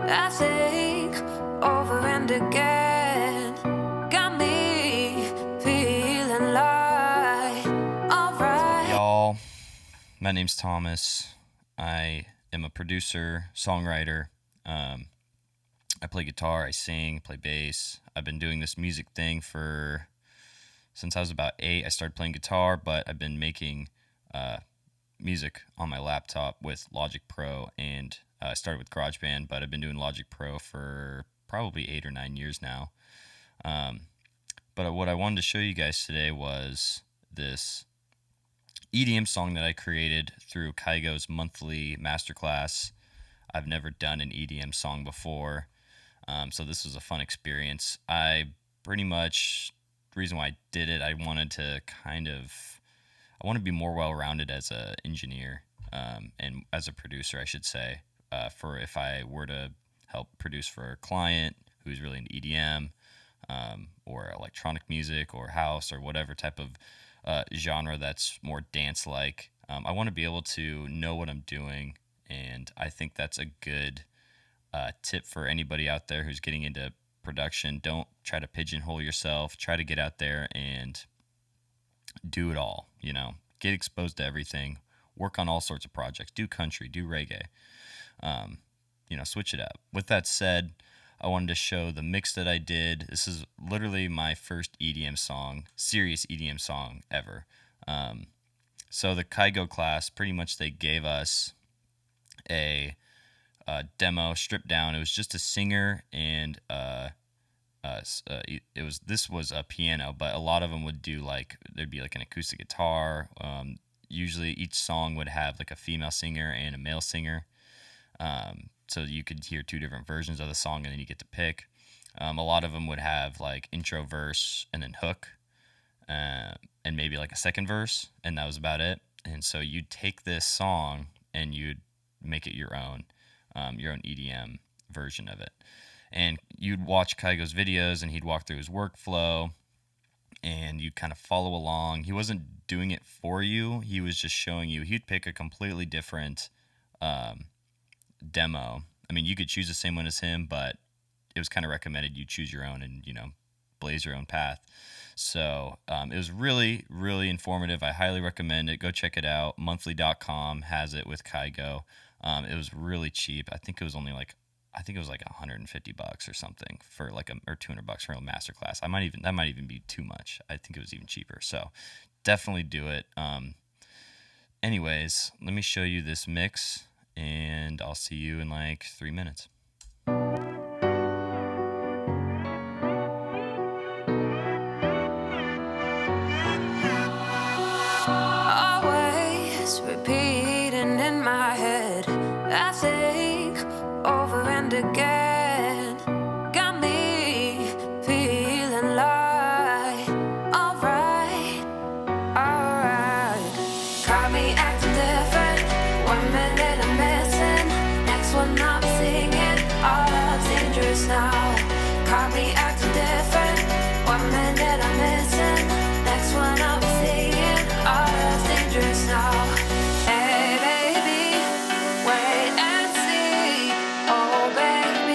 I think over and again. Got me feeling like alright. Y'all, my name's Thomas. I am a producer, songwriter. I play guitar, I sing, play bass. I've been doing this music thing since I was about 8. I started playing guitar, but I've been making music on my laptop with Logic Pro, and I started with GarageBand, but I've been doing Logic Pro for probably 8 or 9 years now. But what I wanted to show you guys today was this EDM song that I created through Kygo's monthly masterclass. I've never done an EDM song before, so this was a fun experience. The reason why I did it, I want to be more well-rounded as an engineer, and as a producer, I should say, for if I were to help produce for a client who's really into EDM, or electronic music or house or whatever type of genre that's more dance-like. I want to be able to know what I'm doing, and I think that's a good tip for anybody out there who's getting into production. Don't try to pigeonhole yourself. Try to get out there and do it all. Get exposed to everything. Work on all sorts of projects. Do country. Do reggae. Switch it up. With that said, I wanted to show the mix that I did. This is literally my first EDM song, serious EDM song ever. So the Kygo class, pretty much they gave us a demo stripped down. It was just a singer and this was a piano, but a lot of them would do there'd be an acoustic guitar. Usually each song would have a female singer and a male singer. So you could hear 2 different versions of the song, and then you get to pick. A lot of them would have intro, verse, and then hook, and maybe a second verse, and that was about it. And so you'd take this song and you'd make it your own EDM version of it. And you'd watch Kygo's videos, and he'd walk through his workflow, and you'd kind of follow along. He wasn't doing it for you. He was just showing you. He'd pick a completely different demo. I mean, you could choose the same one as him, but it was kind of recommended you choose your own and, blaze your own path. So it was really, really informative. I highly recommend it. Go check it out. Monthly.com has it with Kygo. It was really cheap. I think it was only $150 or something for or $200 for a masterclass. That might even be too much. I think it was even cheaper. So definitely do it. Anyways, let me show you this mix, and I'll see you in 3 minutes. Always repeating in my head. I think over and again. Got me feeling like alright. Got me acting different. 1 minute I'm missing, next one I'm singing. All love's dangerous now. Got me acting different. 1 minute I'm missing, next one I'm singing. All love's dangerous now. Hey baby, wait and see. Oh baby.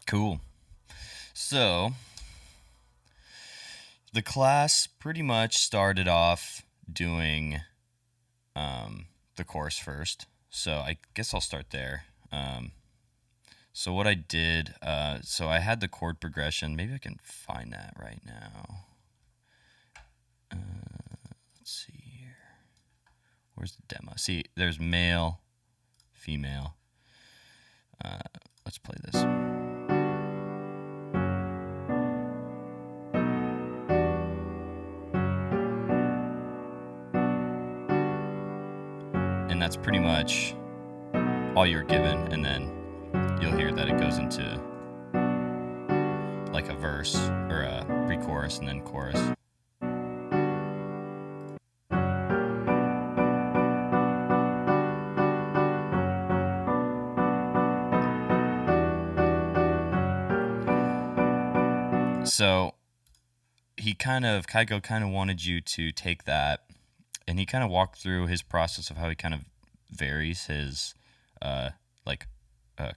Cool. So the class pretty much started off doing the chorus first. So I guess I'll start there. So what I did, so I had the chord progression. Maybe I can find that right now. Let's see here. Where's the demo? See, there's male, female. Let's play this. And that's pretty much all you're given, and then you'll hear that it goes into like a verse or a pre-chorus and then chorus. So Kygo kind of wanted you to take that, and he kind of walked through his process of how he kind of varies his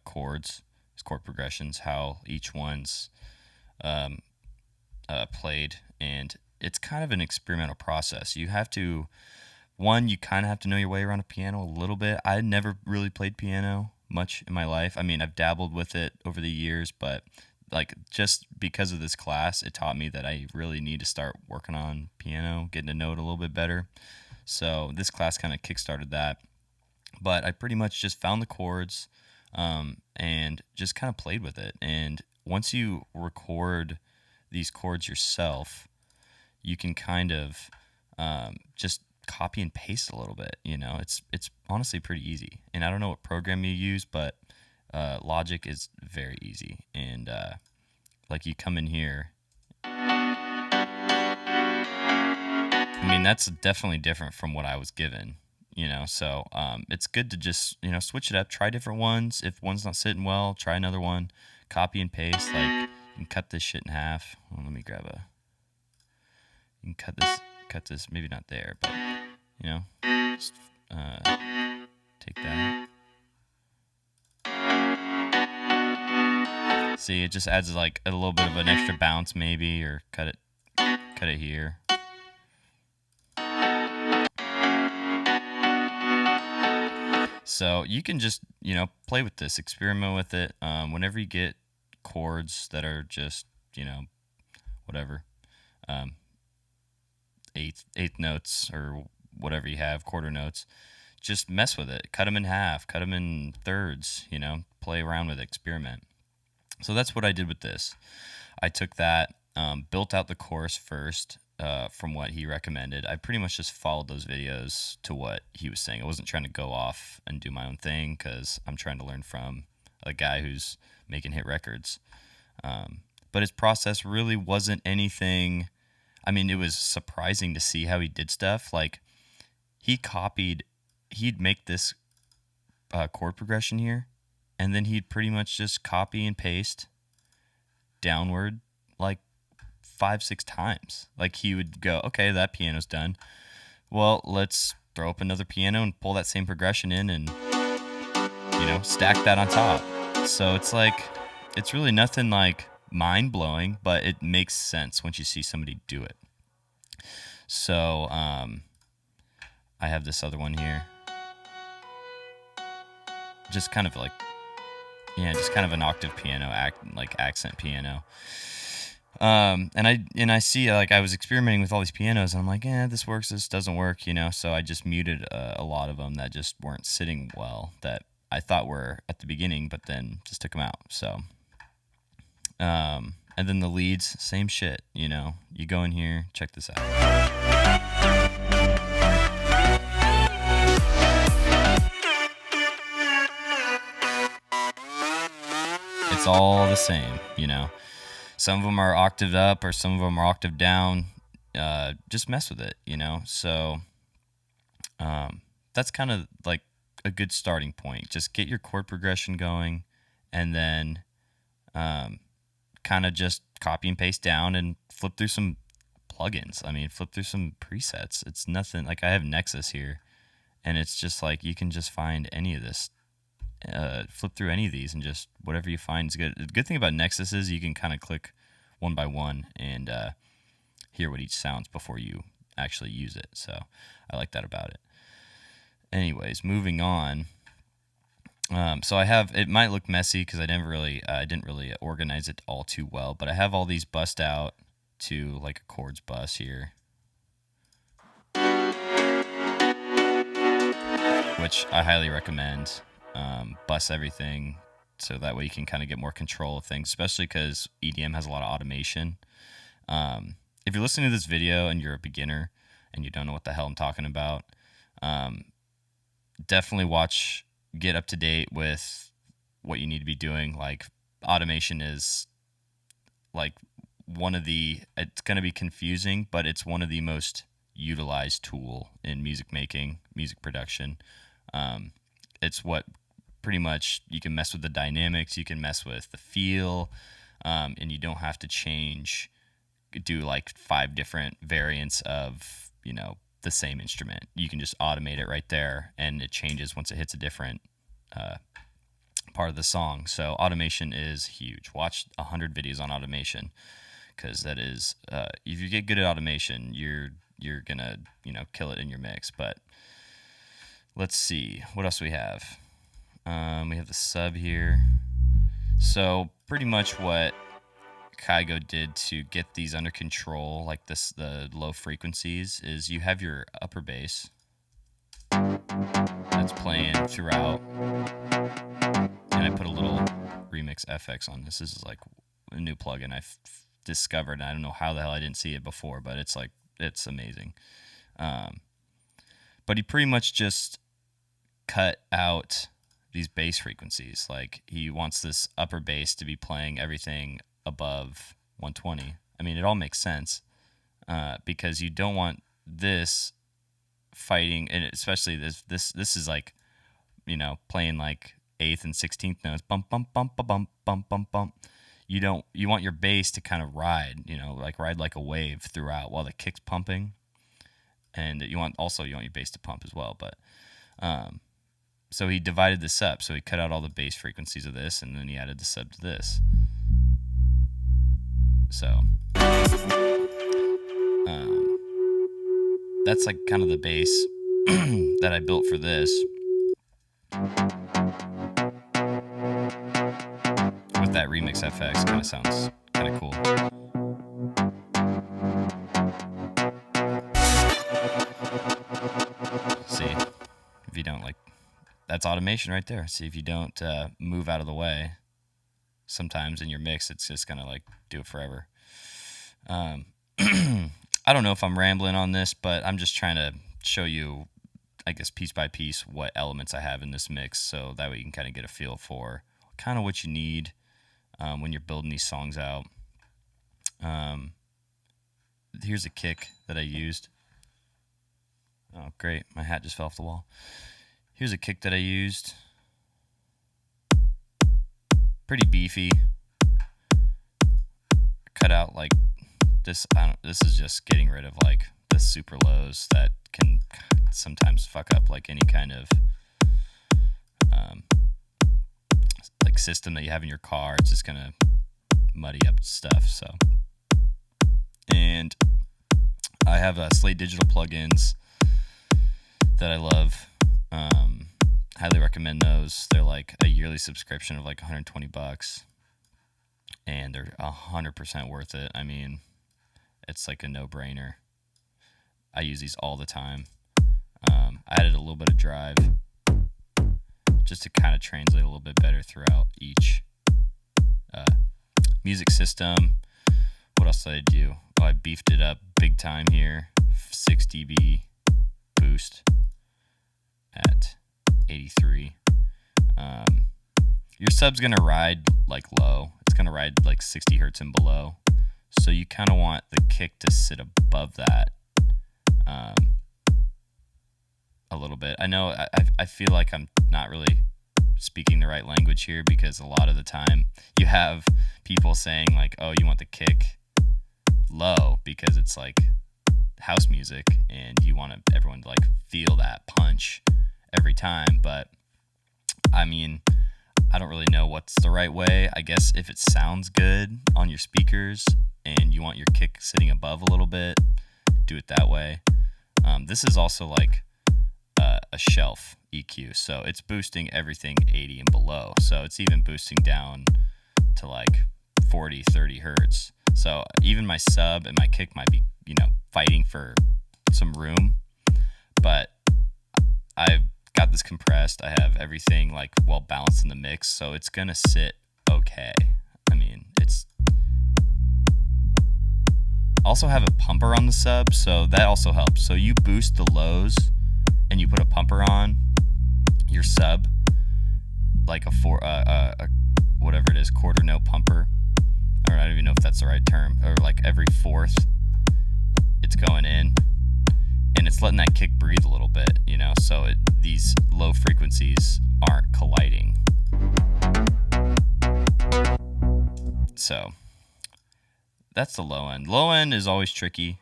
chords, his chord progressions, how each one's played, and it's kind of an experimental process. You kind of have to know your way around a piano a little bit. I never really played piano much in my life. I mean, I've dabbled with it over the years, but like just because of this class, it taught me that I really need to start working on piano, getting to know it a little bit better. So this class kind of kickstarted that. But I pretty much just found the chords and just kind of played with it. And once you record these chords yourself, you can kind of just copy and paste a little bit. You know, it's honestly pretty easy. And I don't know what program you use, but Logic is very easy. And like you come in here, I mean, that's definitely different from what I was given, you know. So it's good to just, you know, switch it up, try different ones. If one's not sitting well, try another one, copy and paste. Like, you can cut this shit in half. Well, let me grab you can cut this, maybe not there, but, you know, just take that. See, it just adds like a little bit of an extra bounce maybe, or cut it here. So you can just, you know, play with this, experiment with it. Whenever you get chords that are just, you know, whatever, eighth notes or whatever you have, quarter notes, just mess with it. Cut them in half, cut them in thirds, you know, play around with it, experiment. So that's what I did with this. I took that, built out the chorus first from what he recommended. I pretty much just followed those videos to what he was saying. I wasn't trying to go off and do my own thing because I'm trying to learn from a guy who's making hit records. But his process really wasn't anything. I mean, it was surprising to see how he did stuff. Like, he'd make this chord progression here, and then he'd pretty much just copy and paste downward like 5-6 times. Like, he would go, okay, that piano's done. Well, let's throw up another piano and pull that same progression in and, you know, stack that on top. So it's like, it's really nothing like mind-blowing, but it makes sense once you see somebody do it. So I have this other one here. Just kind of like, yeah, just kind of an octave piano, like accent piano. And I see, like, I was experimenting with all these pianos, and I'm like, this works, this doesn't work, you know. So I just muted a lot of them that just weren't sitting well, that I thought were at the beginning, but then just took them out. So, and then the leads, same shit, you know. You go in here, check this out. It's all the same, you know. Some of them are octaved up or some of them are octaved down. Just mess with it, you know. So that's kind of like a good starting point. Just get your chord progression going, and then kind of just copy and paste down and flip through some plugins. I mean, flip through some presets. It's nothing like, I have Nexus here, and it's just like you can just find any of this flip through any of these and just whatever you find is good. The good thing about Nexus is you can kind of click one by one and hear what each sounds before you actually use it. So I like that about it. Anyways, moving on. So I have, it might look messy because I didn't really organize it all too well, but I have all these bust out to like a chords bus here, which I highly recommend. Bus everything so that way you can kind of get more control of things, especially because EDM has a lot of automation. If you're listening to this video and you're a beginner and you don't know what the hell I'm talking about, definitely get up to date with what you need to be doing. Like automation is like it's going to be confusing, but it's one of the most utilized tool in music making, music production. It's what pretty much you can mess with the dynamics, you can mess with the feel, and you don't have to do like 5 different variants of, the same instrument. You can just automate it right there, and it changes once it hits a different part of the song. So automation is huge. Watch 100 videos on automation, because that is, if you get good at automation, you're gonna kill it in your mix. But let's see what else we have. We have the sub here. So pretty much what Kygo did to get these under control, like the low frequencies, is you have your upper bass that's playing throughout, and I put a little Remix FX on this. This is like a new plugin I've discovered, and I don't know how the hell I didn't see it before, but it's amazing. But he pretty much just cut out these bass frequencies. Like he wants this upper bass to be playing everything above 120. I mean, it all makes sense, because you don't want this fighting, and especially this is like, playing like 8th and 16th notes, bump bump bump bump bump bump bump. You want your bass to kind of ride like a wave throughout while the kick's pumping, and you want your bass to pump as well. But so he divided this up. So he cut out all the bass frequencies of this, and then he added the sub to this. So that's like kind of the bass that I built for this, with that Remix FX. Kind of sounds kind of cool. See, if you don't that's automation right there. See, if you don't move out of the way, sometimes in your mix, it's just gonna do it forever. I don't know if I'm rambling on this, but I'm just trying to show you, I guess, piece by piece what elements I have in this mix, so that way you can kind of get a feel for kind of what you need when you're building these songs out. Here's a kick that I used. Oh, great. My hat just fell off the wall. Here's a kick that I used. Pretty beefy. Cut out this. This is just getting rid of the super lows that can sometimes fuck up any kind of system that you have in your car. It's just gonna muddy up stuff. So, and I have Slate Digital plugins that I love. Highly recommend those. They're like a yearly subscription of $120, and they're 100% worth it. I mean, it's like a no-brainer. I use these all the time. I added a little bit of drive just to kind of translate a little bit better throughout each music system. What else did I do? Oh, I beefed it up big time here. 6 dB boost at 83. Your sub's gonna ride low. It's gonna ride 60 hertz and below. So you kind of want the kick to sit above that a little bit. I know I feel like I'm not really speaking the right language here, because a lot of the time you have people saying oh, you want the kick low because it's house music and you want everyone to feel that punch every time. But I mean, I don't really know what's the right way. I guess if it sounds good on your speakers and you want your kick sitting above a little bit, do it that way. This is also like a shelf EQ, so it's boosting everything 80 and below. So it's even boosting down to like 40, 30 hertz. So even my sub and my kick might be, fighting for some room, but I've got this compressed. I have everything like well balanced in the mix, so it's gonna sit okay. I mean, it's also have a pumper on the sub, so that also helps. So you boost the lows and you put a pumper on your sub, like a whatever it is, quarter note pumper, or I don't even know if that's the right term, or like every fourth it's going in and it's letting that kick breathe a little bit, so these low frequencies aren't colliding. So that's the low end. Low end is always tricky.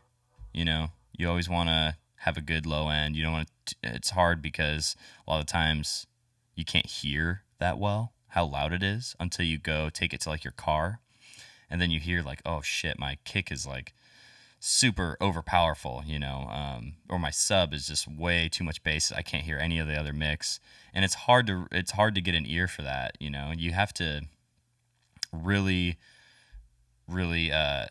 You always want to have a good low end. You don't want to, it's hard because a lot of times you can't hear that well how loud it is until you go take it to like your car, and then you hear like, oh shit, my kick is like super overpowerful, or my sub is just way too much bass. I can't hear any of the other mix, and it's hard to get an ear for that. You have to really I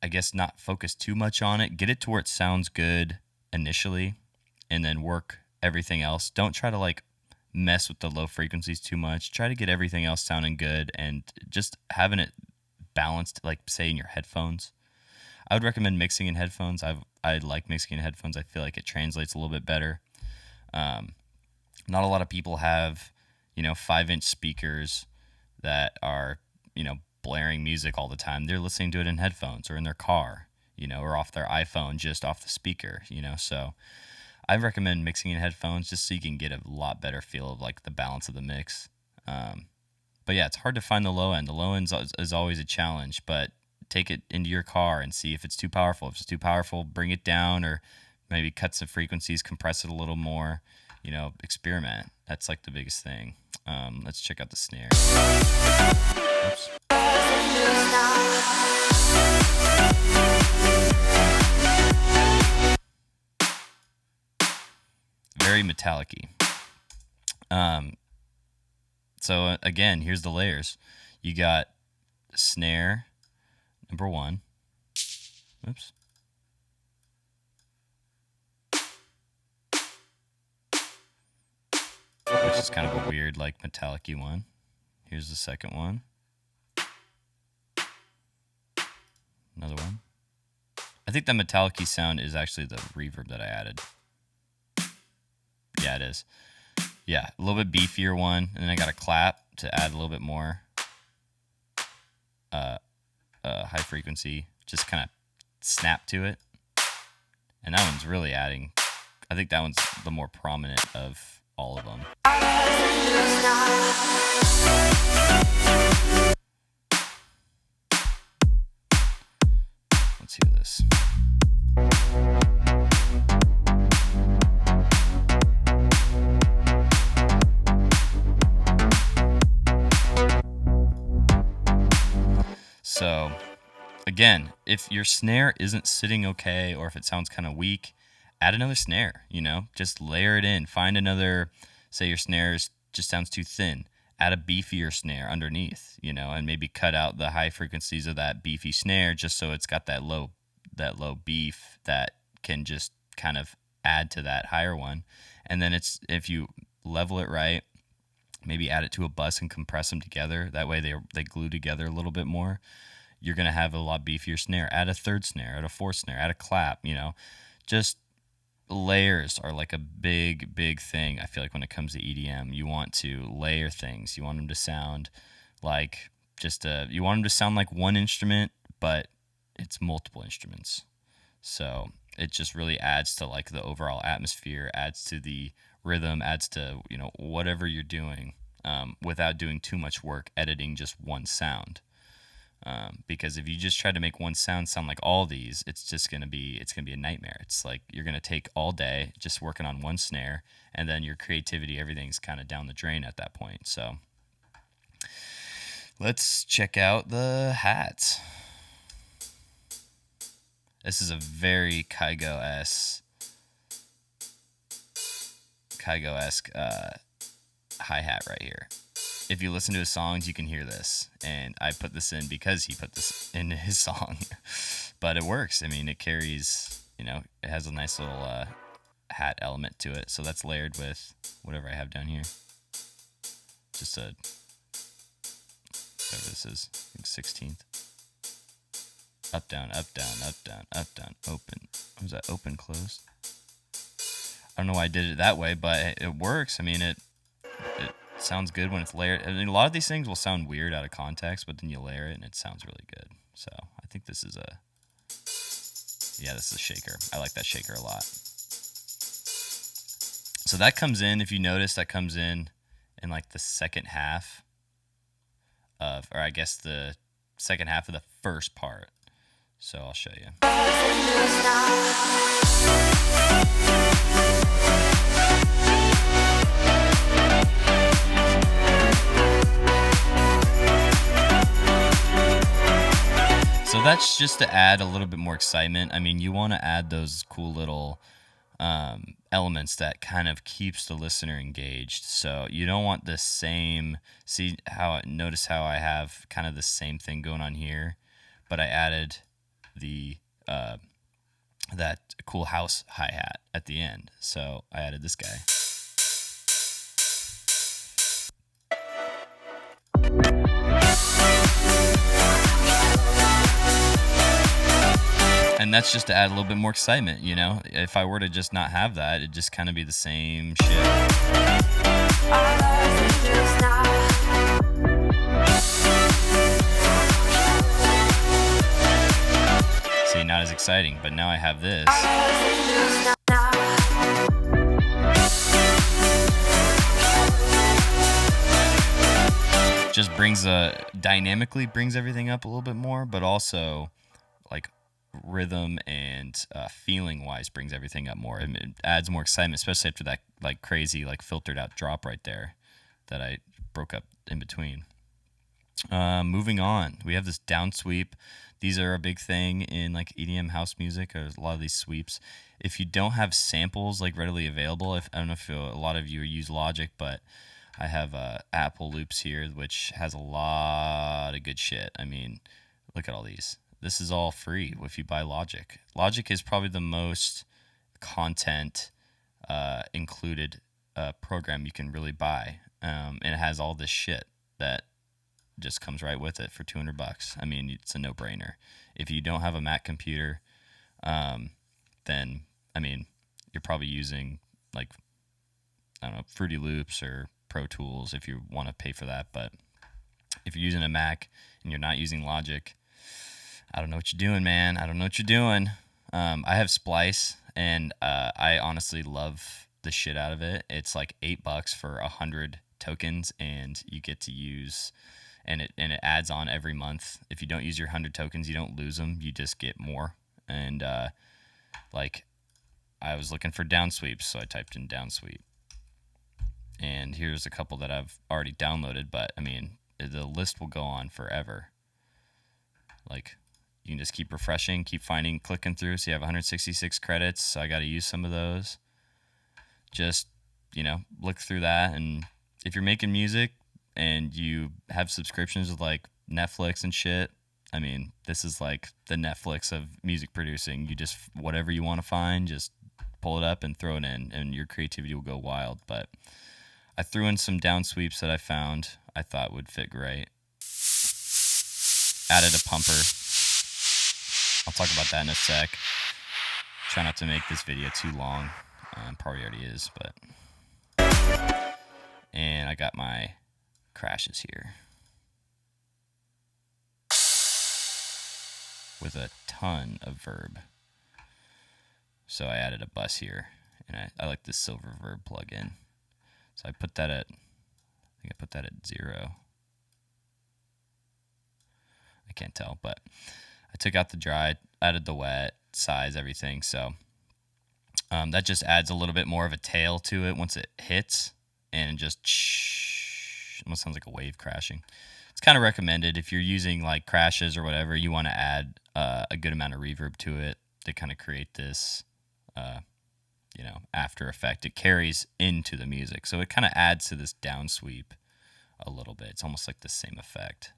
guess not focus too much on it. Get it to where it sounds good initially, and then work everything else. Don't try to like mess with the low frequencies too much. Try to get everything else sounding good and just having it balanced, like say in your headphones. I would recommend mixing in headphones. I like mixing in headphones. I feel like it translates a little bit better. Not a lot of people have 5-inch speakers that are blaring music all the time. They're listening to it in headphones or in their car, or off their iPhone, just off the speaker, so I recommend mixing in headphones just so you can get a lot better feel of like the balance of the mix. But yeah, it's hard to find the low end. The low end is always a challenge, but take it into your car and see if it's too powerful. If it's too powerful, bring it down, or maybe cut some frequencies, compress it a little more, experiment. That's like the biggest thing. Let's check out the snare. Oops. Very metallic-y. So again, here's the layers. You got snare number 1. Oops. Which is kind of a weird, like, metallic-y one. Here's the second one. Another one. I think that metallic-y sound is actually the reverb that I added. Yeah, it is. Yeah, a little bit beefier one, and then I got a clap to add a little bit more high frequency, just kind of snap to it. And that one's really adding, I think that one's the more prominent of all of them. Let's hear this. So again, if your snare isn't sitting okay, or if it sounds kind of weak, add another snare, just layer it in. Find another, say your snare just sounds too thin, add a beefier snare underneath, and maybe cut out the high frequencies of that beefy snare just so it's got that low beef that can just kind of add to that higher one. And then if you level it right, maybe add it to a bus and compress them together. That way they glue together a little bit more. You're going to have a lot beefier snare. Add a third snare, add a fourth snare, add a clap, Just layers are like a big, big thing, I feel like, when it comes to EDM. You want to layer things. You want them to sound like you want them to sound like one instrument, but it's multiple instruments. So it just really adds to like the overall atmosphere, adds to the rhythm, adds to, whatever you're doing, without doing too much work editing just one sound. Because if you just try to make one sound like all these, it's going to be a nightmare. It's like you're going to take all day just working on one snare, and then your creativity, everything's kind of down the drain at that point. So Let's check out the hats. This is a very Kygo-esque hi-hat right here. If you listen to his songs, you can hear this. And I put this in because he put this in his song. But it works. I mean, it carries, it has a nice little hat element to it. So that's layered with whatever I have down here. Just a, whatever this is, I think 16th. Up, down, up, down, up, down, up, down, open. What was that? Open, closed? I don't know why I did it that way, but it works. I mean, it sounds good when it's layered. I mean, a lot of these things will sound weird out of context, but then you layer it and it sounds really good. So I think this is a shaker. I like that shaker a lot. So that comes in, if you notice, that comes in like the second half of, or I guess the second half of the first part. So I'll show you. So that's just to add a little bit more excitement. I mean, you want to add those cool little elements that kind of keeps the listener engaged. So you don't want the same. Notice how I have kind of the same thing going on here, but I added the that cool house hi-hat at the end. So I added this guy. And that's just to add a little bit more excitement, If I were to just not have that, it'd just kind of be the same shit. See, not as exciting, but now I have this. Just dynamically brings everything up a little bit more, but also like rhythm and feeling wise brings everything up more. It adds more excitement, especially after that like crazy like filtered out drop right there that I broke up in between. Moving on, we have this down sweep. These are a big thing in like EDM house music. There's a lot of these sweeps. If you don't have samples like readily available, I don't know if a lot of you use Logic, but I have Apple Loops here, which has a lot of good shit. I mean, look at all these. This is all free if you buy Logic. Logic is probably the most content included program you can really buy. And it has all this shit that just comes right with it for $200. I mean, it's a no-brainer. If you don't have a Mac computer, then, I mean, you're probably using, like, I don't know, Fruity Loops or Pro Tools if you want to pay for that. But if you're using a Mac and you're not using Logic, I don't know what you're doing, man. I don't know what you're doing. I have Splice, and I honestly love the shit out of it. It's like $8 for 100 tokens, and you get to use, and it adds on every month. If you don't use your 100 tokens, you don't lose them. You just get more. And like, I was looking for down sweeps, so I typed in down sweep. And here's a couple that I've already downloaded, but I mean, the list will go on forever. Like, you can just keep refreshing, keep finding, clicking through. So you have 166 credits, so I got to use some of those. Just, look through that. And if you're making music and you have subscriptions with like Netflix and shit, I mean, this is like the Netflix of music producing. You just, whatever you want to find, just pull it up and throw it in, and your creativity will go wild. But I threw in some down sweeps that I found I thought would fit great. Added a pumper. I'll talk about that in a sec. Try not to make this video too long. Probably already is, but. And I got my crashes here. With a ton of verb. So I added a bus here. And I like this silver verb plugin. So I put that at, 0. I can't tell, but I took out the dry, added the wet, size, everything. So that just adds a little bit more of a tail to it once it hits, and just Almost sounds like a wave crashing. It's kind of recommended if you're using like crashes or whatever. You want to add a good amount of reverb to it to kind of create this, after effect. It carries into the music, so it kind of adds to this down sweep a little bit. It's almost like the same effect.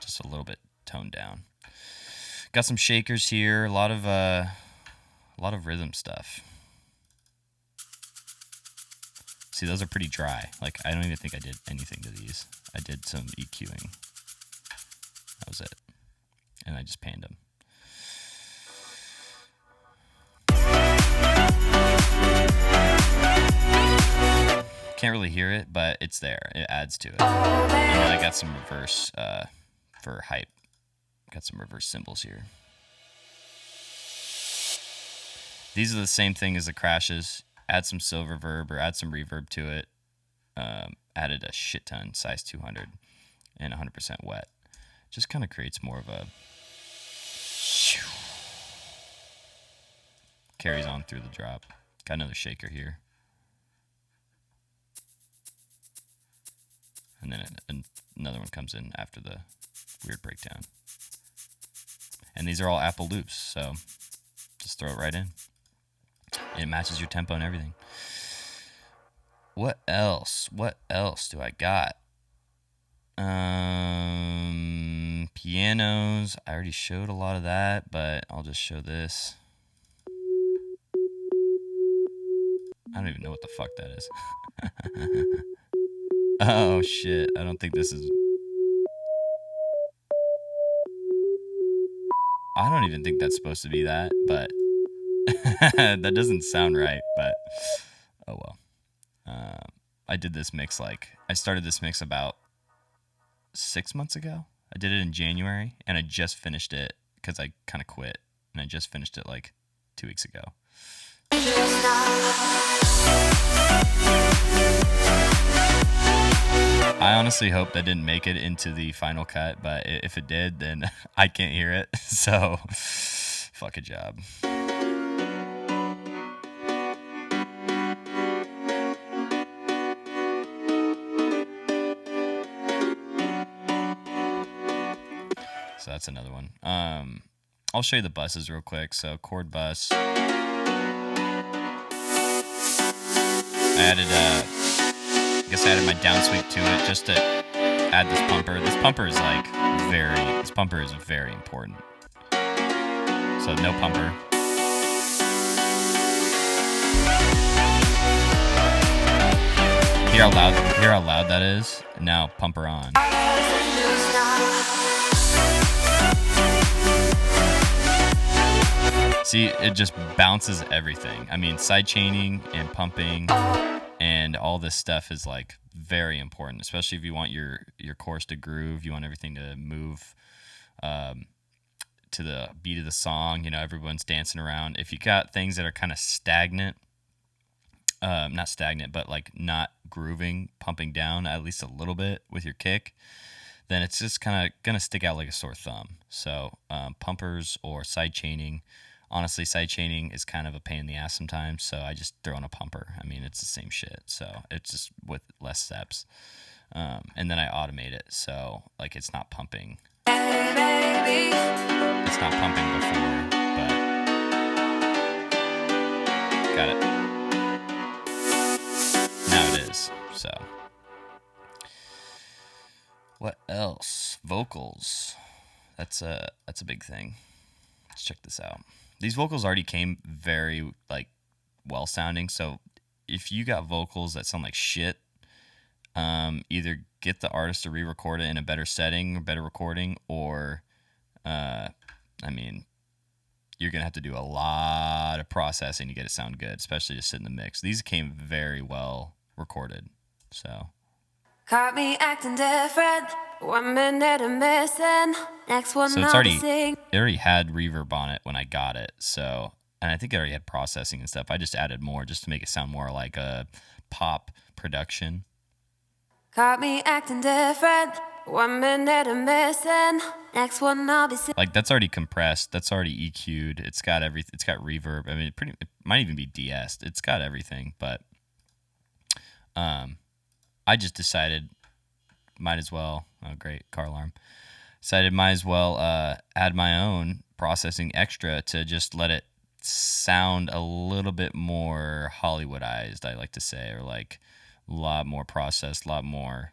Just a little bit toned down. Got some shakers here. A lot of rhythm stuff. See, those are pretty dry. Like, I don't even think I did anything to these. I did some EQing. That was it. And I just panned them. Can't really hear it, but it's there. It adds to it. And then I got some reverse for hype. Got some reverse cymbals here. These are the same thing as the crashes. Add some silver verb or add some reverb to it. Added a shit ton, size 200 and 100% wet. Just kind of creates more of a... Carries on through the drop. Got another shaker here. And then another one comes in after the weird breakdown. And these are all Apple loops, so just throw it right in. It matches your tempo and everything. What else? What else do I got? Pianos. I already showed a lot of that, but I'll just show this. I don't even know what the fuck that is. Oh shit, I don't think this is... I don't even think that's supposed to be that, but that doesn't sound right, but oh well. I did this mix I started this mix about 6 months ago. I did it in January, and I just finished it because I kind of quit, and I just finished it like 2 weeks ago. I honestly hope that didn't make it into the final cut, but if it did, then I can't hear it, so fuck a job. So that's another one. I'll show you the buses real quick. So chord bus. I added my down sweep to it just to add this pumper. This pumper is very important. So no pumper. Hear how loud that is? Now pumper on. See, it just bounces everything. I mean, side chaining and pumping and all this stuff is like very important, especially if you want your chorus to groove. You want everything to move to the beat of the song. You know, everyone's dancing around. If you got things that are kind of stagnant, not stagnant, but like not grooving, pumping down at least a little bit with your kick, then it's just kind of going to stick out like a sore thumb. So pumpers or side chaining. Honestly, side chaining is kind of a pain in the ass sometimes, so I just throw in a pumper. I mean, it's the same shit, so it's just with less steps. And then I automate it, so like it's not pumping. It's not pumping before, but got it. Now it is, so. What else? Vocals. That's a big thing. Let's check this out. These vocals already came very like well sounding, so if you got vocals that sound like shit, either get the artist to re-record it in a better setting or better recording, or I mean, you're gonna have to do a lot of processing to get it sound good, especially to sit in the mix. These came very well recorded, so. Caught me acting different. 1 minute I'm missing. Next one So it it already had reverb on it when I got it. So, and I think it already had processing and stuff. I just added more just to make it sound more like a pop production. Caught me acting different. 1 minute I'm missing. Next one I'll be Like that's already compressed. That's already EQ'd. It's got everything. It's got reverb. I mean, it might even be de-essed. It's got everything. But I just decided might as well. Oh, great car alarm. Decided might as well add my own processing extra to just let it sound a little bit more Hollywoodized, I like to say, or like a lot more processed, a lot more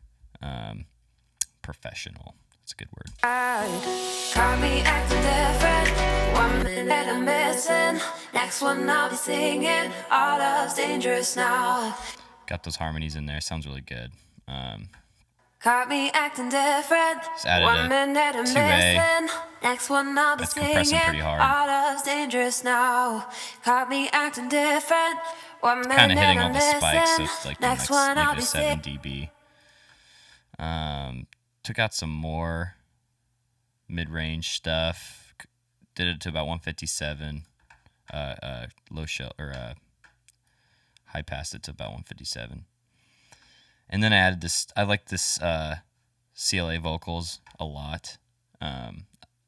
professional. That's a good word. Caught me acting different. 1 minute I'm missing. Next one I'll be singing. All love's dangerous now. Got those harmonies in there. Sounds really good. Caught me acting different. Just added 1 minute I'm 2A. missing. Next one I'll be That's compressing singing. pretty hard. All love's dangerous now. Caught me acting different. 1 minute Kind of hitting all I'm the spikes, so missing. it's like Next in one like I'll be -7 singing. dB. Took out some more mid-range stuff. Did it to about 157. Low shell or high passed it to about 157. And then I added this. I like this CLA vocals a lot.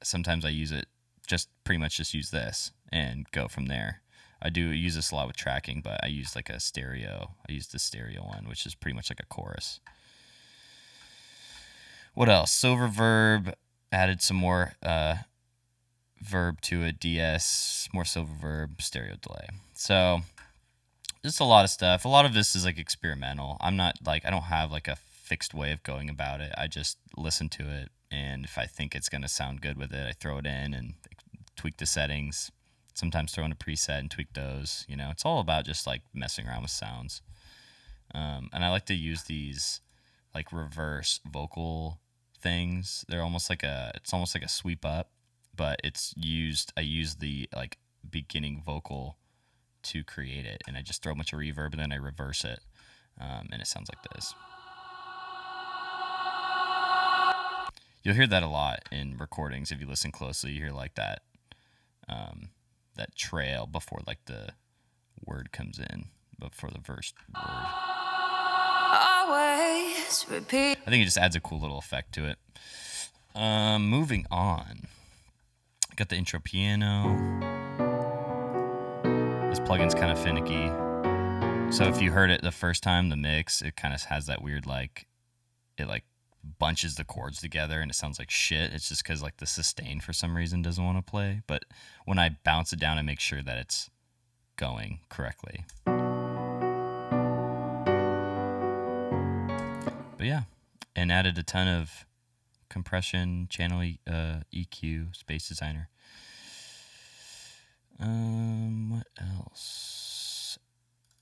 Sometimes I use it, just pretty much just use this and go from there. I do use this a lot with tracking, but I use like a stereo. I use the stereo one, which is pretty much like a chorus. What else? Silver Verb, added some more verb to it, DS, more Silver Verb, stereo delay. So just a lot of stuff. A lot of this is like experimental. I'm not like, I don't have like a fixed way of going about it. I just listen to it, and if I think it's going to sound good with it, I throw it in and tweak the settings. Sometimes throw in a preset and tweak those. You know, it's all about just like messing around with sounds. And I like to use these like reverse vocal things. They're almost like it's almost like a sweep up, but I use the like beginning vocal to create it, and I just throw a bunch of reverb and then I reverse it, and it sounds like this. You'll hear that a lot in recordings if you listen closely. You hear like that that trail before like the word comes in, before the verse word. Always repeat. I think it just adds a cool little effect to it. Moving on. Got the intro piano. This plugin's kind of finicky. So if you heard it the first time, the mix, it kind of has that weird like, it like bunches the chords together and it sounds like shit. It's just because like the sustain for some reason doesn't want to play. But when I bounce it down, I make sure that it's going correctly. But yeah, and added a ton of compression, channel EQ, space designer. What else?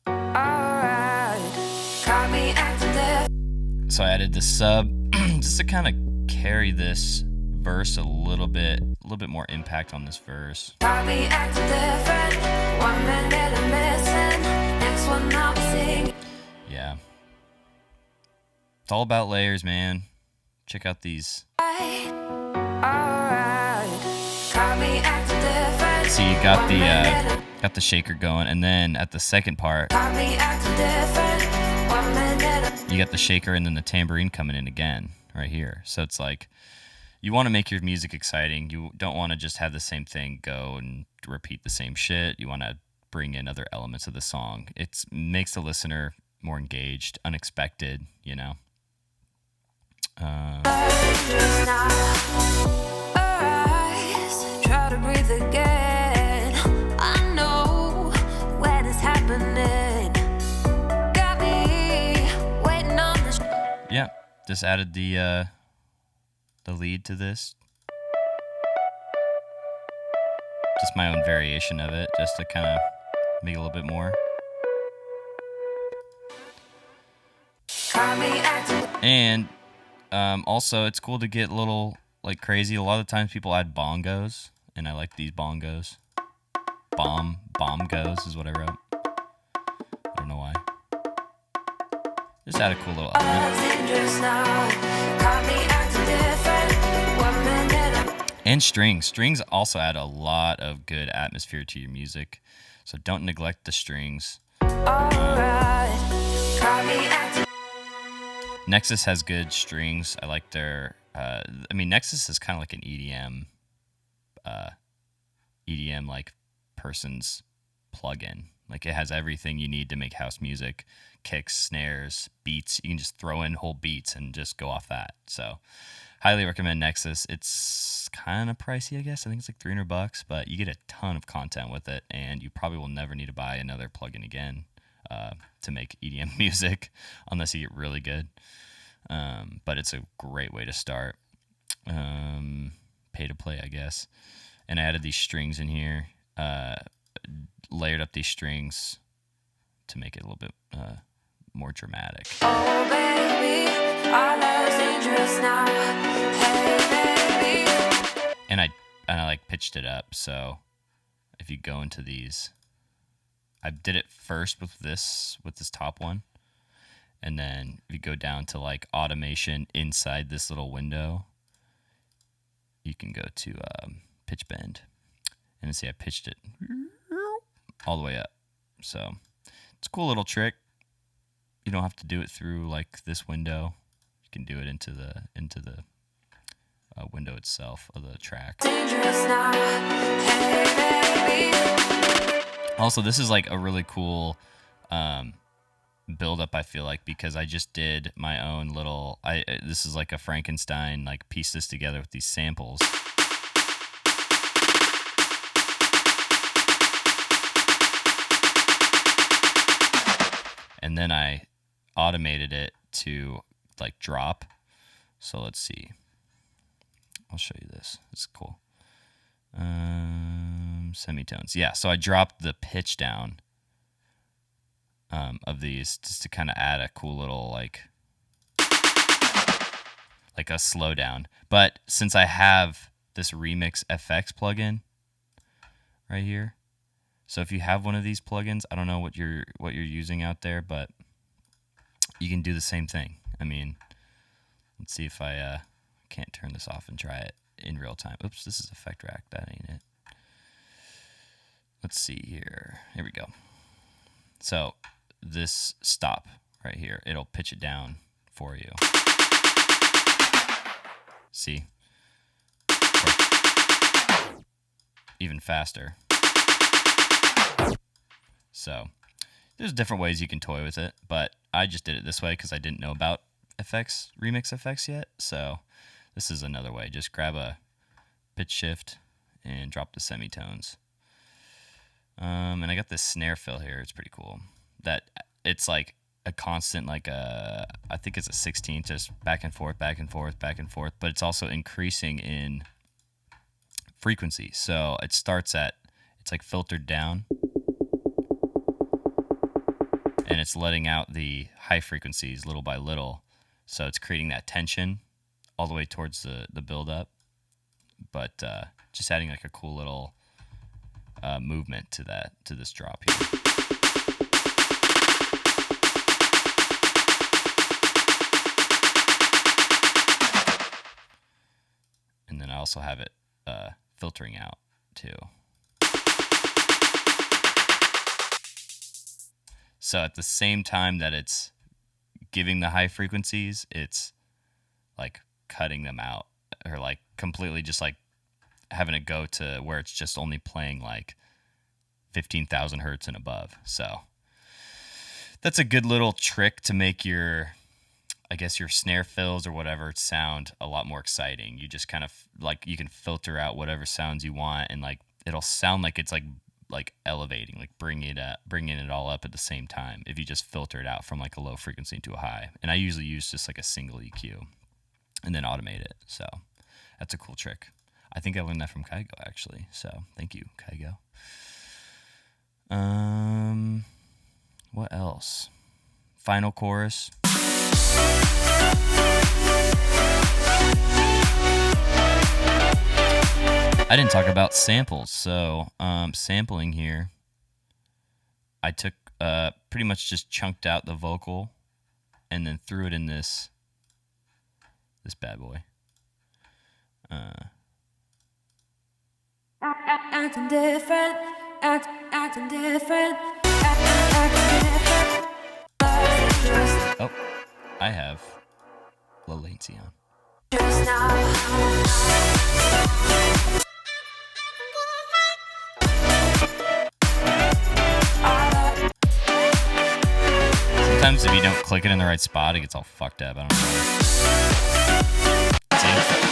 Alright. Caught me acting different. So I added the sub just to kind of carry this verse a little bit more impact on this verse. Caught me acting different. 1 minute I'm missing. Next one I'll be singing. Yeah. It's all about layers, man. Check out these. Alright. Caught me acting different. See, you got the shaker going, and then at the second part, Caught me acting different. 1 minute. you got the shaker and then the tambourine coming in again right here. So it's like, you want to make your music exciting. You don't want to just have the same thing go and repeat the same shit. You want to bring in other elements of the song. It makes the listener more engaged, unexpected, you know. Dangerous now. Arise, try to breathe again. I know when it's happening. Got me waiting on the. Yeah, just added the lead to this. Just my own variation of it, just to kind of make it a little bit more. Caught me acting. And also, it's cool to get a little like crazy. A lot of times people add bongos, and I like these bongos. Bombgos is what I wrote. I don't know why. Just add a cool little element. Dangerous now. Caught me acting different. 1 minute. And strings. Strings also add a lot of good atmosphere to your music, so don't neglect the strings. Alright. Caught me acting. Nexus has good strings. I like their I mean, Nexus is kind of like an EDM like person's plugin. Like it has everything you need to make house music, kicks, snares, beats. You can just throw in whole beats and just go off that. So highly recommend Nexus. It's kind of pricey, I guess. I think it's like $300, but you get a ton of content with it, and you probably will never need to buy another plugin again to make EDM music unless you get really good. But it's a great way to start. Pay to play, I guess. And I added these strings in here, layered up these strings to make it a little bit more dramatic. Oh baby, our love's dangerous now. Hey baby. And I like pitched it up, so if you go into these, I did it first with this top one, and then if you go down to like automation inside this little window, you can go to pitch bend, and see I pitched it all the way up. So it's a cool little trick. You don't have to do it through like this window. You can do it into the window itself of the track. Dangerous now. Hey baby. Also, this is like a really cool build up, I feel like, because I just did my own little this is like a Frankenstein, like piece this together with these samples. And then I automated it to like drop. So let's see. I'll show you this. This is cool. Semitones. Yeah, so I dropped the pitch down of these just to kind of add a cool little like a slowdown. But since I have this Remix FX plugin right here, so if you have one of these plugins, I don't know what you're using out there, but you can do the same thing. I mean, let's see if I can't turn this off and try it in real time. Oops, this is Effect Rack. That ain't it. Let's see here. Here we go. So this stop right here, it'll pitch it down for you. See? Even faster. So there's different ways you can toy with it, but I just did it this way because I didn't know about Remix FX yet. So this is another way. Just grab a pitch shift and drop the semitones. And I got this snare fill here. It's pretty cool. That it's like a constant, like I think it's a 16th, just back and forth, back and forth, back and forth. But it's also increasing in frequency. So it starts at, it's like filtered down, and it's letting out the high frequencies little by little. So it's creating that tension all the way towards the build up, but just adding like a cool little movement to this drop here. And then I also have it filtering out too. So at the same time that it's giving the high frequencies, it's like cutting them out, or like completely just like having it go to where it's just only playing like 15,000 hertz and above. So that's a good little trick to make your, I guess, your snare fills or whatever sound a lot more exciting. You just kind of like, you can filter out whatever sounds you want, and like it'll sound like it's like elevating, like bringing it all up at the same time if you just filter it out from like a low frequency to a high. And I usually use just like a single EQ and then automate it. So that's a cool trick. I think I learned that from Kygo, actually. So thank you, Kygo. What else? Final chorus. I didn't talk about samples. So sampling here, I took pretty much just chunked out the vocal and then threw it in this bad boy. Acting different, acting different, acting different. Oh, I have low latency on. Just Sometimes if you don't click it in the right spot, it gets all fucked up. I don't know. See?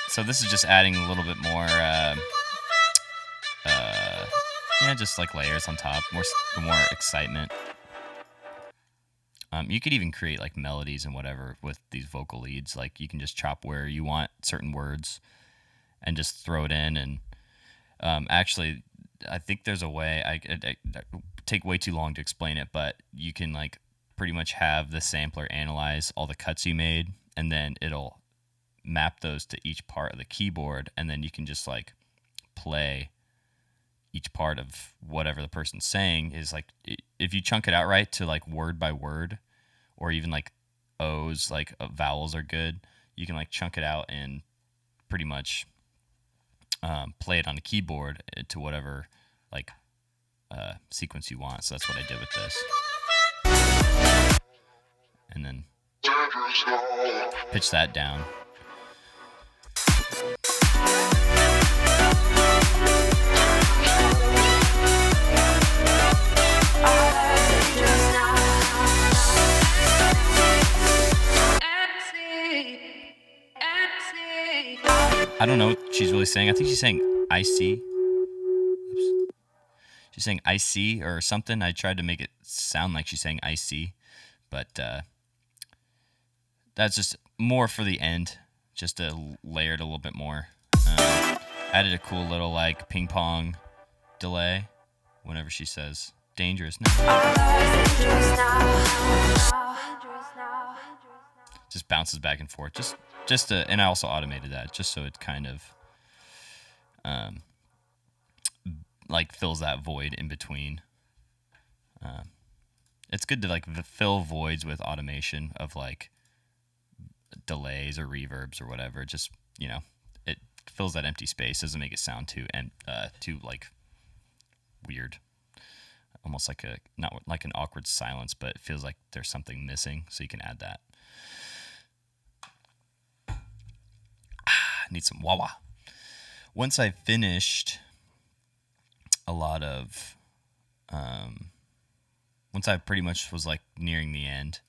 So this is just adding a little bit more, just like layers on top, more excitement. You could even create like melodies and whatever with these vocal leads. Like you can just chop where you want certain words and just throw it in. And actually, I think there's a way. I take way too long to explain it, but you can like pretty much have the sampler analyze all the cuts you made, and then it'll map those to each part of the keyboard, and then you can just like play each part of whatever the person's saying. Is like if you chunk it out right to like word by word, or even like O's, like vowels are good, you can like chunk it out and pretty much play it on the keyboard to whatever like sequence you want. So that's what I did with this, and then pitch that down. I don't know what she's really saying. I think she's saying I see. Oops. She's saying I see or something. I tried to make it sound like she's saying I see, but that's just more for the end, just to layer it a little bit more. Added a cool little like ping pong delay whenever she says dangerous now. Just bounces back and forth. Just to, and I also automated that just so it kind of like fills that void in between. It's good to like fill voids with automation of like delays or reverbs or whatever. Just, it fills that empty space, doesn't make it sound too like weird, almost like not like an awkward silence, but it feels like there's something missing, so you can add that. Need some wah-wah. Once I finished a lot of once I pretty much was like nearing the end,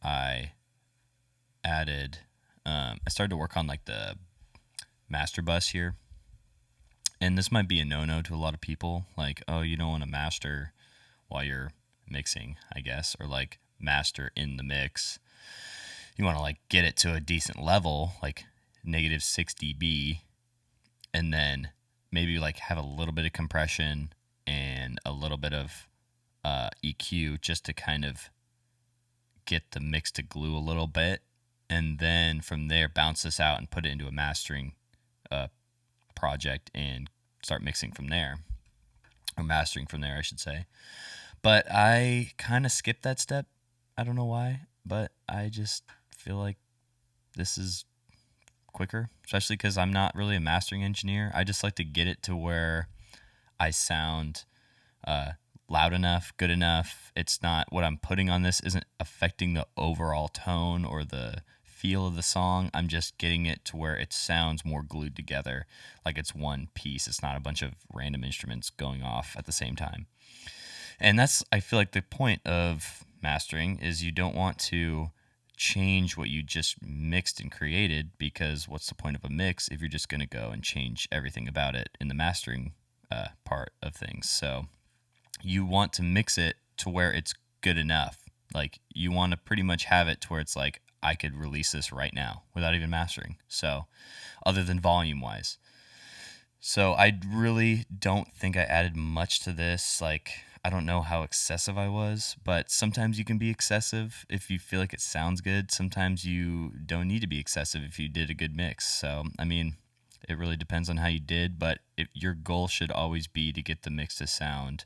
I added I started to work on like the master bus here. And this might be a no-no to a lot of people, like, oh, you don't want to master while you're mixing, I guess, or like master in the mix. You want to like get it to a decent level, like -6 dB, and then maybe like have a little bit of compression and a little bit of EQ just to kind of get the mix to glue a little bit, and then from there bounce this out and put it into a mastering project and start mixing from there, or mastering from there, I should say. But I kind of skipped that step. I don't know why, but I just feel like this is quicker, especially because I'm not really a mastering engineer. I just like to get it to where I sound loud enough, good enough. It's not, what I'm putting on this isn't affecting the overall tone or the feel of the song. I'm just getting it to where it sounds more glued together, like it's one piece. It's not a bunch of random instruments going off at the same time. And that's, I feel like, the point of mastering is you don't want to change what you just mixed and created, because what's the point of a mix if you're just going to go and change everything about it in the mastering part of things? So you want to mix it to where it's good enough. Like you want to pretty much have it to where it's like, I could release this right now without even mastering. So other than volume wise. So I really don't think I added much to this. Like, I don't know how excessive I was, but sometimes you can be excessive if you feel like it sounds good. Sometimes you don't need to be excessive if you did a good mix. So, I mean, It really depends on how you did, but your goal should always be to get the mix to sound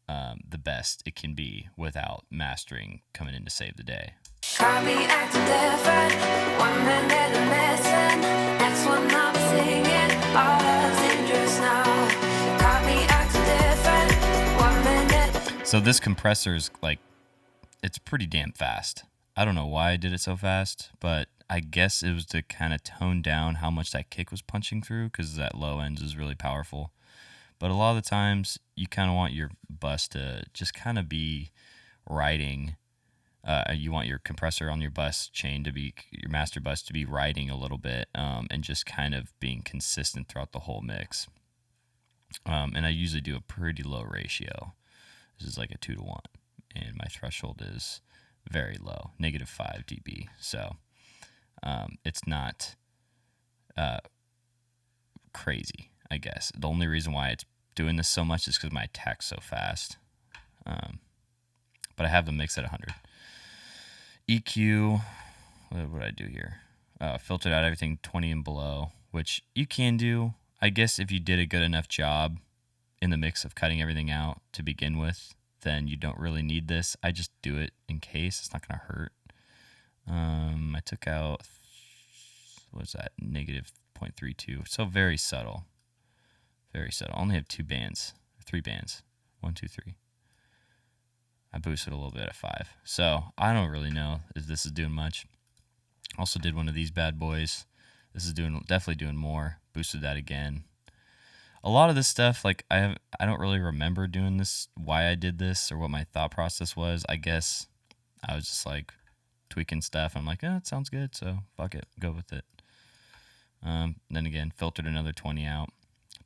the best it can be without mastering coming in to save the day. Caught me acting different. 1 minute I'm missing, next one I'm singing. All love's dangerous now. Caught me acting different. 1 minute. So this compressor is like, it's pretty damn fast. I don't know why I did it so fast, but I guess it was to kind of tone down how much that kick was punching through, because that low end is really powerful. But a lot of the times you kind of want your bus to just kind of be riding. You want your compressor on your bus chain to be, your master bus to be riding a little bit, and just kind of being consistent throughout the whole mix. And I usually do a pretty low ratio. This is like a 2-to-1, and my threshold is very low, -5 dB. So it's not crazy, I guess. The only reason why it's doing this so much is because my attack's so fast. But I have the mix at 100. EQ, what would I do here? Filtered out everything 20 and below, which you can do. I guess if you did a good enough job in the mix of cutting everything out to begin with, then you don't really need this. I just do it in case. It's not going to hurt. I took out, what was that, -0.32. So very subtle. Very subtle. I only have 3 bands. 1, 2, 3. I boosted a little bit at 5. So I don't really know if this is doing much. Also did one of these bad boys. This is definitely doing more. Boosted that again. A lot of this stuff, like I don't really remember doing this, why I did this, or what my thought process was. I guess I was just like tweaking stuff. I'm like, it sounds good, so fuck it, go with it. Then again, filtered another 20 out.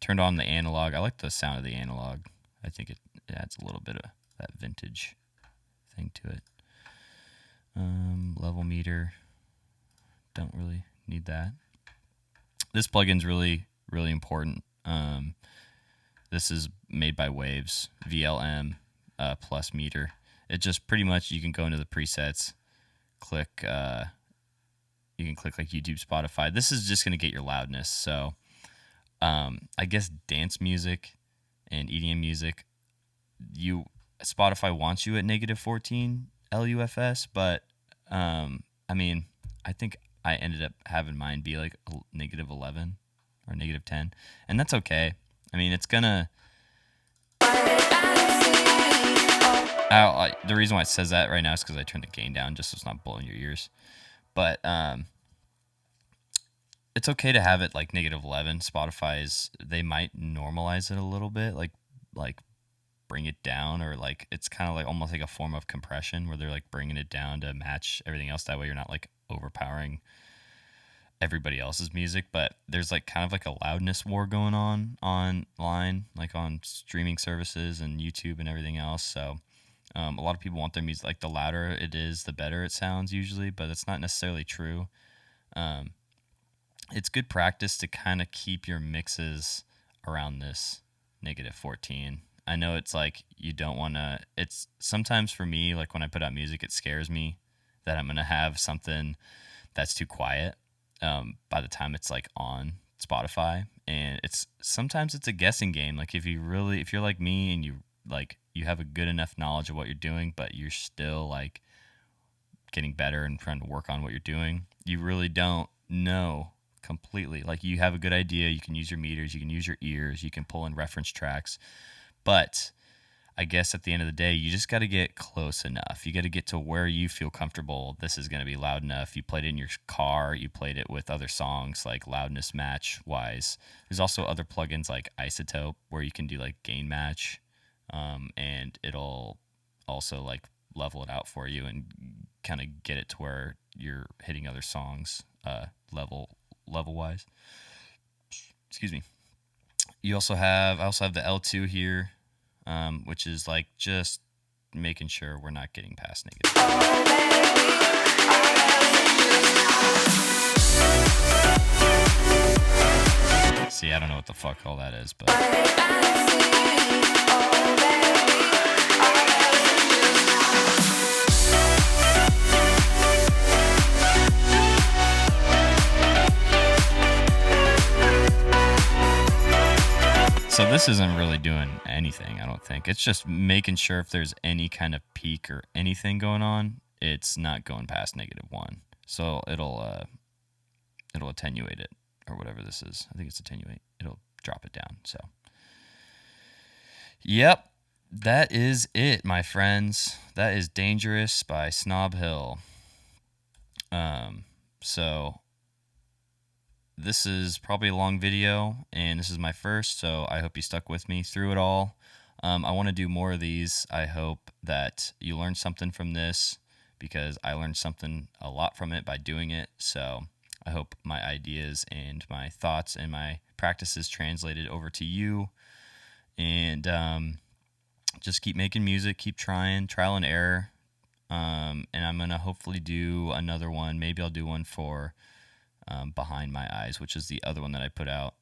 Turned on the analog. I like the sound of the analog. I think it adds a little bit of that vintage thing to it. Level meter. Don't really need that. This plugin's really, really important. This is made by Waves, VLM plus meter. It just pretty much, you can go into the presets, click, you can click like YouTube, Spotify. This is just going to get your loudness. So I guess dance music and EDM music, Spotify wants you at -14 LUFS, but I mean, I think I ended up having mine be like -11 or -10, and that's okay. I mean, it's gonna. The reason why it says that right now is because I turned the gain down just so it's not blowing your ears. But it's okay to have it like -11. They might normalize it a little bit, like bring it down, or like it's kind of like almost like a form of compression where they're like bringing it down to match everything else. That way you're not like overpowering everybody else's music. But there's like kind of like a loudness war going on online, like on streaming services and YouTube and everything else. So a lot of people want their music, like the louder it is, the better it sounds usually, but it's not necessarily true. It's good practice to kind of keep your mixes around this -14. I know it's like you don't want to, it's sometimes for me, like when I put out music, it scares me that I'm going to have something that's too quiet by the time it's like on Spotify. And sometimes it's a guessing game. Like if you're like me and you have a good enough knowledge of what you're doing, but you're still like getting better and trying to work on what you're doing, you really don't know completely. Like you have a good idea, you can use your meters, you can use your ears, you can pull in reference tracks, but I guess at the end of the day, you just got to get close enough. You got to get to where you feel comfortable. This is going to be loud enough. You played it in your car, you played it with other songs, like loudness match wise. There's also other plugins like Isotope where you can do like gain match, and it'll also like level it out for you and kind of get it to where you're hitting other songs level wise. Excuse me. I also have the L2 here, which is like just making sure we're not getting past negative. See, I don't know what the fuck all that is, but So this isn't really doing anything, I don't think. It's just making sure if there's any kind of peak or anything going on, it's not going past -1. So it'll attenuate it or whatever this is. I think it's attenuate. It'll drop it down. So yep, that is it, my friends. That is Dangerous by Snob Hill. So this is probably a long video, and this is my first, so I hope you stuck with me through it all. I want to do more of these. I hope that you learned something from this, because I learned something a lot from it by doing it. So I hope my ideas and my thoughts and my practices translated over to you. And just keep making music, keep trying, trial and error. And I'm going to hopefully do another one. Maybe I'll do one for Behind My Eyes, which is the other one that I put out.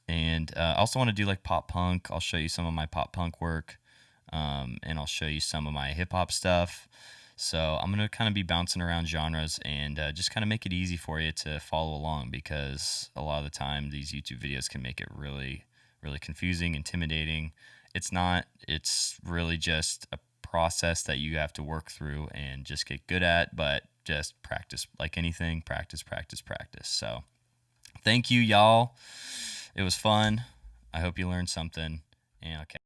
And I also want to do like pop punk. I'll show you some of my pop punk work, and I'll show you some of my hip hop stuff. So I'm going to kind of be bouncing around genres and just kind of make it easy for you to follow along, because a lot of the time these YouTube videos can make it really, really confusing, intimidating. It's not. It's really just a process that you have to work through and just get good at, but just practice like anything. Practice, practice, practice. So thank you, y'all. It was fun. I hope you learned something, and I'll catch